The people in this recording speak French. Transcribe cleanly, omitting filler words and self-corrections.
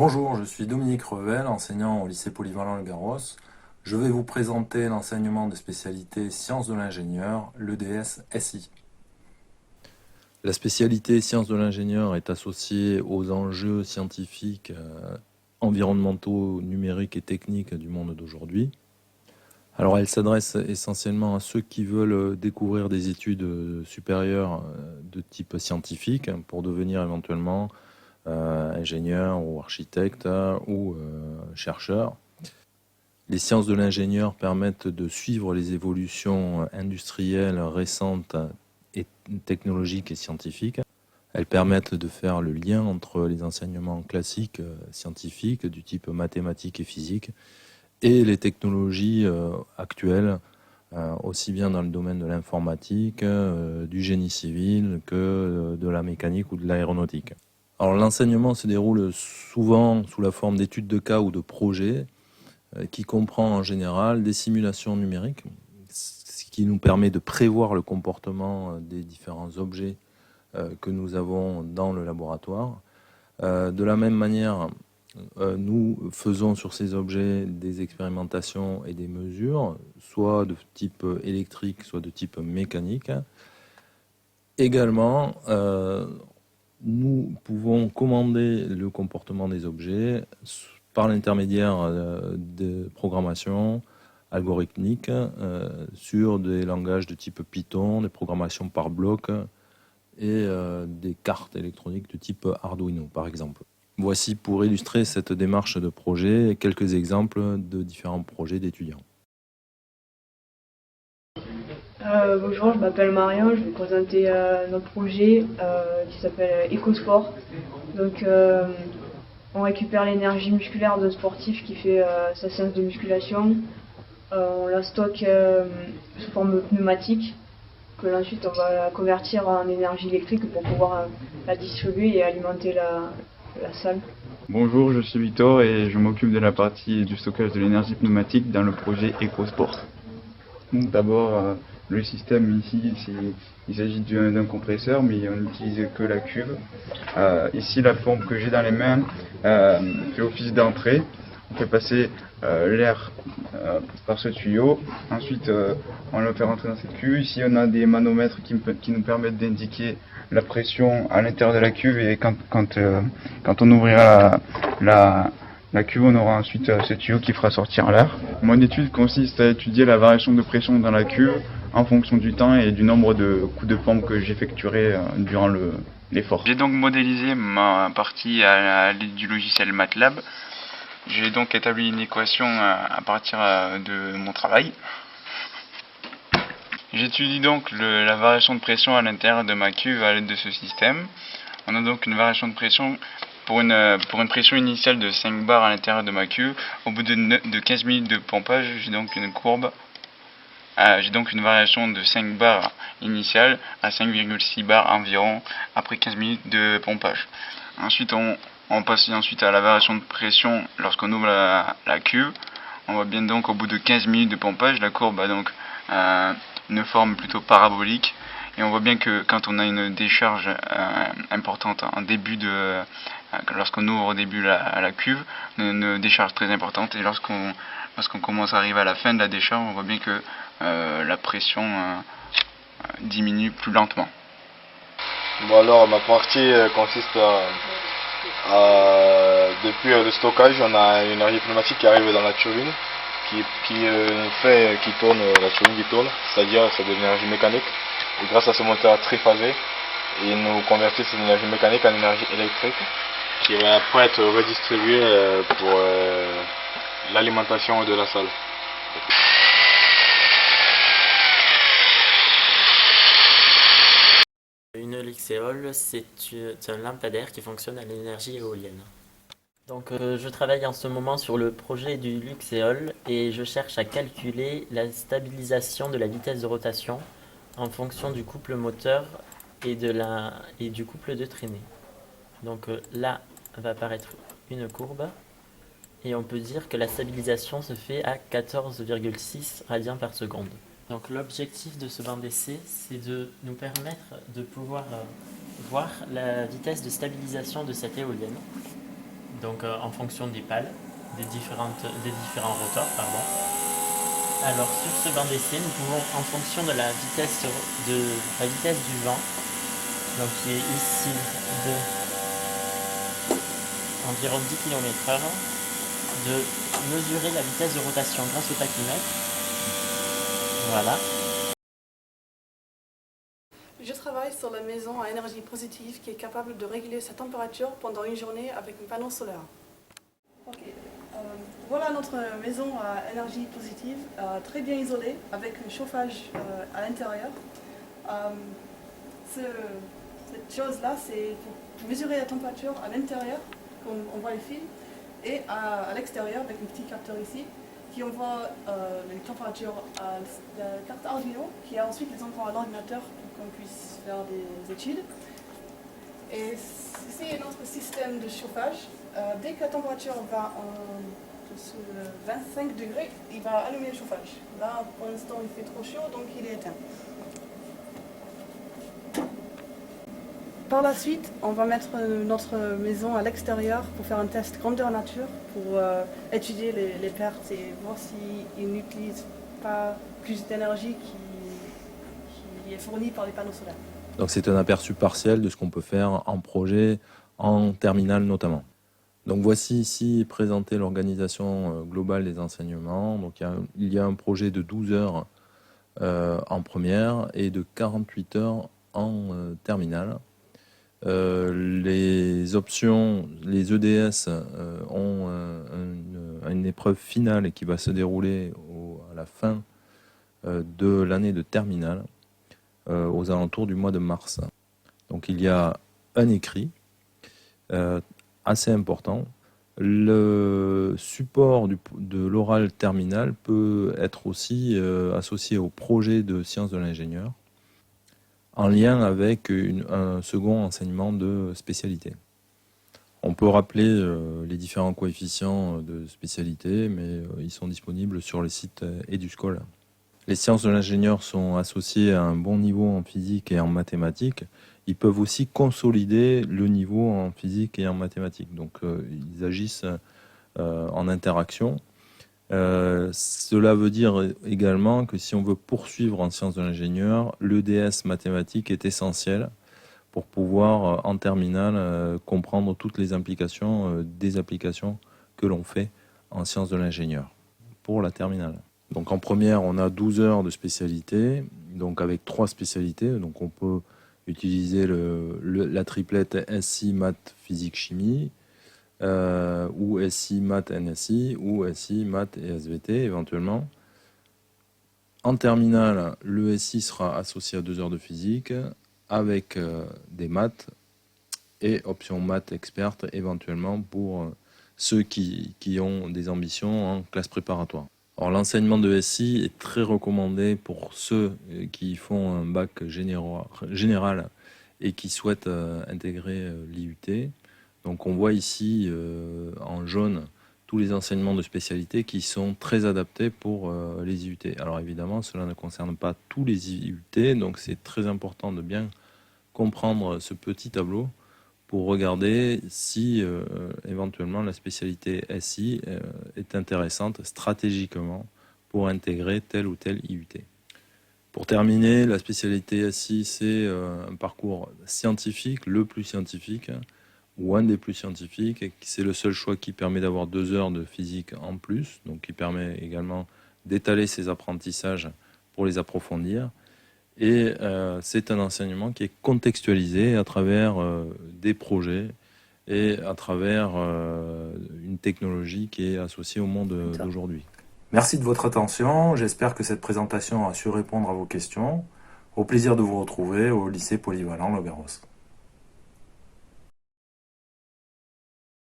Bonjour, je suis Dominique Revel, enseignant au lycée polyvalent Le Garros. Je vais vous présenter l'enseignement des spécialités sciences de l'ingénieur, l'EDS SI. La spécialité sciences de l'ingénieur est associée aux enjeux scientifiques, environnementaux, numériques et techniques du monde d'aujourd'hui. Alors elle s'adresse essentiellement à ceux qui veulent découvrir des études supérieures de type scientifique pour devenir éventuellement ingénieur ou architecte ou chercheur. Les sciences de l'ingénieur permettent de suivre les évolutions industrielles récentes et technologiques et scientifiques. Elles permettent de faire le lien entre les enseignements classiques scientifiques du type mathématiques et physique et les technologies actuelles, aussi bien dans le domaine de l'informatique, du génie civil que de la mécanique ou de l'aéronautique. Alors l'enseignement se déroule souvent sous la forme d'études de cas ou de projets qui comprend en général des simulations numériques, ce qui nous permet de prévoir le comportement des différents objets que nous avons dans le laboratoire. De la même manière, nous faisons sur ces objets des expérimentations et des mesures, soit de type électrique, soit de type mécanique. Également, nous pouvons commander le comportement des objets par l'intermédiaire de programmation algorithmique sur des langages de type Python, des programmations par bloc et des cartes électroniques de type Arduino, par exemple. Voici pour illustrer cette démarche de projet quelques exemples de différents projets d'étudiants. Bonjour, je m'appelle Marion, je vais vous présenter notre projet qui s'appelle EcoSport. Donc on récupère l'énergie musculaire d'un sportif qui fait sa séance de musculation. On la stocke sous forme pneumatique, que ensuite on va la convertir en énergie électrique pour pouvoir la distribuer et alimenter la salle. Bonjour, je suis Victor et je m'occupe de la partie du stockage de l'énergie pneumatique dans le projet EcoSport. Donc d'abord, le système ici, il s'agit d'un compresseur, mais on n'utilise que la cuve. Ici, la pompe que j'ai dans les mains fait office d'entrée. On fait passer l'air par ce tuyau. Ensuite, on le fait rentrer dans cette cuve. Ici, on a des manomètres qui nous permettent d'indiquer la pression à l'intérieur de la cuve. Et quand on ouvrira la cuve, on aura ensuite ce tuyau qui fera sortir l'air. Mon étude consiste à étudier la variation de pression dans la cuve en fonction du temps et du nombre de coups de pompe que j'effectuerai durant l'effort. J'ai donc modélisé ma partie à l'aide du logiciel MATLAB. J'ai donc établi une équation à partir de mon travail. J'étudie donc la variation de pression à l'intérieur de ma cuve à l'aide de ce système. On a donc une variation de pression pour une pression initiale de 5 bars à l'intérieur de ma cuve. Au bout de 15 minutes de pompage, j'ai donc une courbe. J'ai donc une variation de 5 bars initiale à 5,6 bars environ après 15 minutes de pompage. Ensuite, on passe ensuite à la variation de pression lorsqu'on ouvre la cuve. On voit bien donc au bout de 15 minutes de pompage, la courbe a donc une forme plutôt parabolique. Et on voit bien que quand on a une décharge importante en début lorsqu'on ouvre au début la cuve, une décharge très importante. Et lorsqu'on commence à arriver à la fin de la décharge, on voit bien que la pression diminue plus lentement. Bon alors ma partie consiste depuis le stockage, on a une énergie pneumatique qui arrive dans la turbine qui tourne, la turbine qui tourne, c'est-à-dire c'est de l'énergie mécanique. Et grâce à ce moteur triphasé, il nous convertit cette énergie mécanique en énergie électrique qui va après être redistribuée pour l'alimentation de la salle. Une luxéole, c'est un lampadaire qui fonctionne à l'énergie éolienne. Donc je travaille en ce moment sur le projet du luxéole et je cherche à calculer la stabilisation de la vitesse de rotation en fonction du couple moteur et du couple de traînée. Donc là va apparaître une courbe et on peut dire que la stabilisation se fait à 14,6 radians par seconde. Donc l'objectif de ce banc d'essai, c'est de nous permettre de pouvoir voir la vitesse de stabilisation de cette éolienne. donc en fonction des pales, des différents rotors, pardon. Alors sur ce banc d'essai, nous pouvons, en fonction de la vitesse du vent, donc qui est ici de environ 10 km/h, de mesurer la vitesse de rotation grâce au tachymètre. Voilà. Je travaille sur la maison à énergie positive qui est capable de réguler sa température pendant une journée avec un panneau solaire. Voilà notre maison à énergie positive, très bien isolée, avec le chauffage à l'intérieur. Cette chose-là, c'est pour mesurer la température à l'intérieur, on voit les fils, et à l'extérieur, avec un petit capteur ici, qui envoie les températures à la carte Arduino, qui a ensuite les envoie à l'ordinateur pour qu'on puisse faire des études. Et ici est notre système de chauffage. Dès que la température va sous 25 degrés, il va allumer le chauffage. Là, pour l'instant, il fait trop chaud, donc il est éteint. Par la suite, on va mettre notre maison à l'extérieur pour faire un test grandeur nature, pour étudier les pertes et voir s'ils n'utilisent pas plus d'énergie qui est fournie par les panneaux solaires. Donc c'est un aperçu partiel de ce qu'on peut faire en projet, en terminale notamment. Donc voici ici présenter l'organisation globale des enseignements. Donc il y a un projet de 12 heures en première et de 48 heures en terminale. Les options, les EDS ont une épreuve finale qui va se dérouler à la fin de l'année de terminale, aux alentours du mois de mars. Donc il y a un écrit assez important. Le support de l'oral terminal peut être aussi associé au projet de sciences de l'ingénieur, en lien avec un second enseignement de spécialité. On peut rappeler les différents coefficients de spécialité, mais ils sont disponibles sur le site EduSchool. Les sciences de l'ingénieur sont associées à un bon niveau en physique et en mathématiques. Ils peuvent aussi consolider le niveau en physique et en mathématiques. Donc ils agissent en interaction. Cela veut dire également que si on veut poursuivre en sciences de l'ingénieur, l'EDS mathématique est essentiel pour pouvoir en terminale comprendre toutes les implications des applications que l'on fait en sciences de l'ingénieur pour la terminale. Donc en première, on a 12 heures de spécialité, donc avec 3 spécialités. Donc on peut utiliser la triplette SI maths physique chimie, ou SI maths NSI, ou SI maths et SVT éventuellement. En terminale, le SI sera associé à 2 heures de physique avec des maths et option maths experte éventuellement pour ceux qui ont des ambitions en classe préparatoire. Alors, l'enseignement de SI est très recommandé pour ceux qui font un bac général et qui souhaitent intégrer l'IUT. Donc on voit ici en jaune tous les enseignements de spécialité qui sont très adaptés pour les IUT. Alors évidemment, cela ne concerne pas tous les IUT, donc c'est très important de bien comprendre ce petit tableau pour regarder si éventuellement la spécialité SI est intéressante stratégiquement pour intégrer tel ou tel IUT. Pour terminer, la spécialité SI, c'est un parcours scientifique, le plus scientifique, ou un des plus scientifiques, et c'est le seul choix qui permet d'avoir 2 heures de physique en plus, donc qui permet également d'étaler ses apprentissages pour les approfondir. Et c'est un enseignement qui est contextualisé à travers des projets et à travers une technologie qui est associée au monde d'aujourd'hui. Merci de votre attention, j'espère que cette présentation a su répondre à vos questions. Au plaisir de vous retrouver au lycée polyvalent Le Garros.